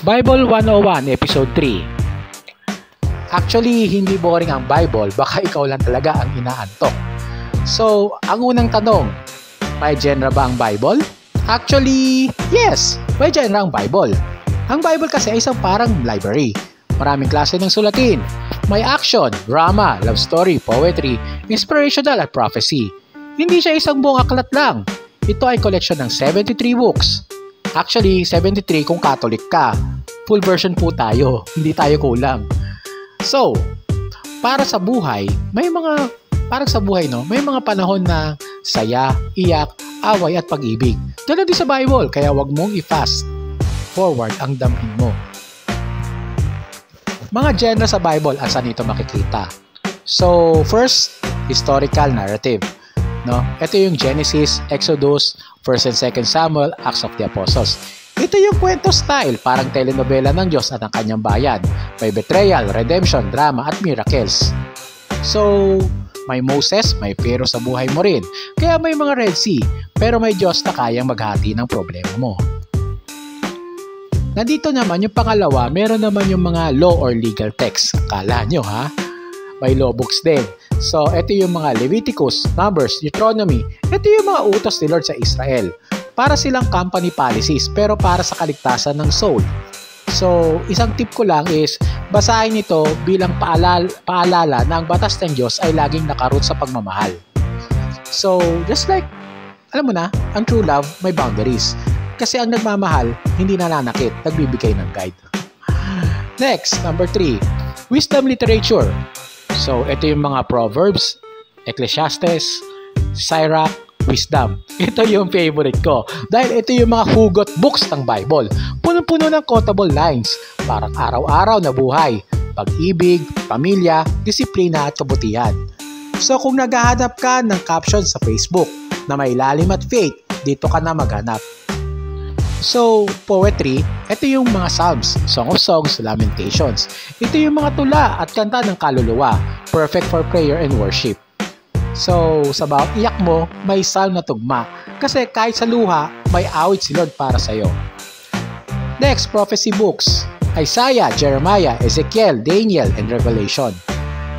Bible 101 Episode 3. Actually, hindi boring ang Bible, baka ikaw lang talaga ang inaantok. So, ang unang tanong, may genre ba ang Bible? Actually, yes, may genre ang Bible. Ang Bible kasi ay isang parang library. Maraming klase ng sulatin. May action, drama, love story, poetry, inspirational at prophecy. Hindi siya isang buong aklat lang. Ito ay collection ng 73 books. Actually, 73 kung Catholic ka. Full version po tayo, hindi tayo kulang. So, para sa buhay, may mga panahon na saya, iyak, away at pag-ibig. Dala din sa Bible, kaya wag mong i-fast forward ang damhin mo. Mga genre sa Bible, saan ito makikita? So, first, historical narrative. Ito yung Genesis, Exodus, 1st and 2nd Samuel, Acts of the Apostles. Ito yung kwento style, parang telenovela ng Diyos at ang kanyang bayan. May betrayal, redemption, drama at miracles. So, may Moses, may Pharaoh sa buhay mo rin. Kaya may mga Red Sea, pero may Diyos na kayang maghati ng problema mo. Nandito naman yung pangalawa, meron naman yung mga law or legal text. Akala nyo ha? May law books din. So, ito yung mga Leviticus, Numbers, Deuteronomy. Ito yung mga utos ni Lord sa Israel. Para silang company policies, pero para sa kaligtasan ng soul. So, isang tip ko lang is, basahin ito bilang paalala na ang batas ng Diyos ay laging nakaroot sa pagmamahal. So, just like, alam mo na, ang true love may boundaries. Kasi ang nagmamahal, hindi nananakit, nagbibigay ng guide. Next, number 3, wisdom literature. So, ito yung mga Proverbs, Ecclesiastes, Sirach, Wisdom. Ito yung favorite ko dahil ito yung mga hugot books ng Bible. Puno-puno ng quotable lines, parang araw-araw na buhay, pag-ibig, pamilya, disiplina at kabutihan. So, kung naghahanap ka ng caption sa Facebook na may lalim at faith, dito ka na maghanap. So, poetry, ito yung mga Psalms, Song of Songs, Lamentations. Ito yung mga tula at kanta ng kaluluwa, perfect for prayer and worship. So, sa bawat iyak mo, may psalm na tugma. Kasi kahit sa luha, may awit si Lord para sa'yo. Next, prophecy books. Isaiah, Jeremiah, Ezekiel, Daniel, and Revelation.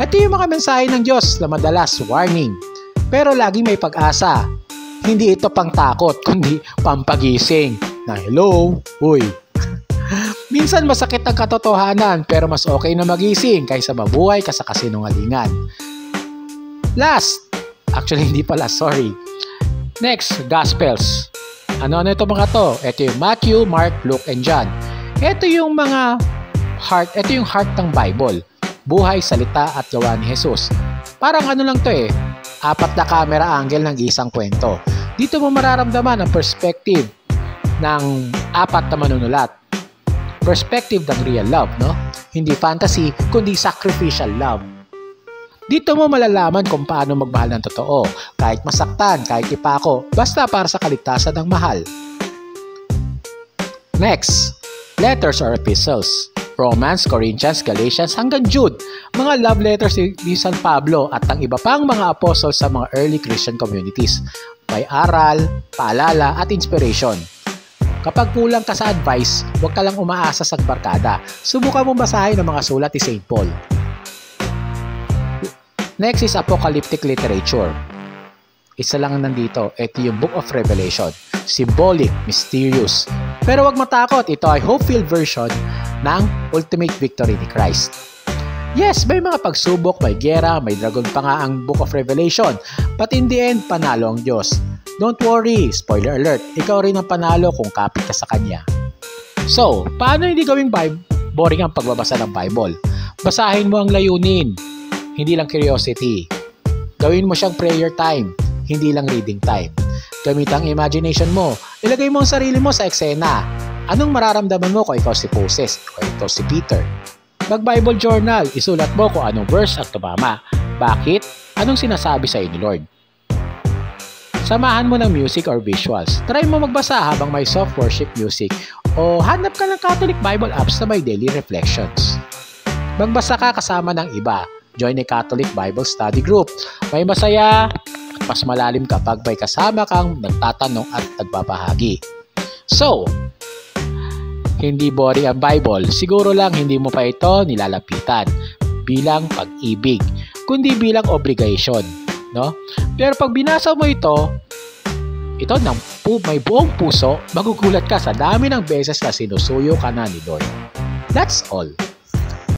Ito yung mga mensahe ng Diyos na madalas warning. Pero laging may pag-asa. Hindi ito pang takot, kundi pampagising. Na hello, uy. Minsan masakit ang katotohanan pero mas okay na magising kaysa mabuhay ka sa kasinungalingan. Last, actually hindi pala, sorry. Next, Gospels. Ano ito mga to? Ito yung Matthew, Mark, Luke, and John. Ito yung heart ng Bible. Buhay, salita at gawa ni Jesus. Parang ano lang to 4 na camera angle ng isang kwento. Dito mo mararamdaman ang perspective ng 4 na manunulat. Perspective ng real love, Hindi fantasy, kundi sacrificial love. Dito mo malalaman kung paano magmahal ng totoo, kahit masaktan, kahit ipako, basta para sa kaligtasan ng mahal. Next, letters or epistles. Romans, Corinthians, Galatians, hanggang Jude. Mga love letters ni San Pablo at ang iba pang mga apostles sa mga early Christian communities. May aral, paalala at inspiration. Kapag kulang ka sa advice, huwag ka lang umaasa sa barkada. Subukan mong basahin ang mga sulat ni St. Paul. Next is apocalyptic literature. Isa lang nandito, ito yung Book of Revelation. Symbolic, mysterious. Pero huwag matakot, ito ay hope-filled version ng ultimate victory ni Christ. Yes, may mga pagsubok, may gera, may dragon pa nga ang Book of Revelation. But in the end, panalo ang Diyos. Don't worry, spoiler alert, ikaw rin ang panalo kung kapit ka sa Kanya. So, paano hindi gawing boring ang pagbabasa ng Bible? Basahin mo ang layunin, hindi lang curiosity. Gawin mo siyang prayer time, hindi lang reading time. Gamit ang imagination mo, ilagay mo ang sarili mo sa eksena. Anong mararamdaman mo kung ikaw si Moses o ikaw si Peter? Mag-Bible journal, isulat mo kung anong verse at tumama. Bakit? Anong sinasabi sa ni Lord? Samahan mo ng music or visuals. Try mo magbasa habang may soft worship music o hanap ka ng Catholic Bible apps na may daily reflections. Magbasa ka kasama ng iba. Join a Catholic Bible Study Group. May masaya at mas malalim kapag may kasama kang nagtatanong at nagbabahagi. So, hindi boring ang Bible. Siguro lang hindi mo pa ito nilalapitan bilang pag-ibig, kundi bilang obligation, no? Pero pag binasa mo ito may buong puso, magugulat ka sa dami ng beses na sinusuyo ka na ni Lord. That's all.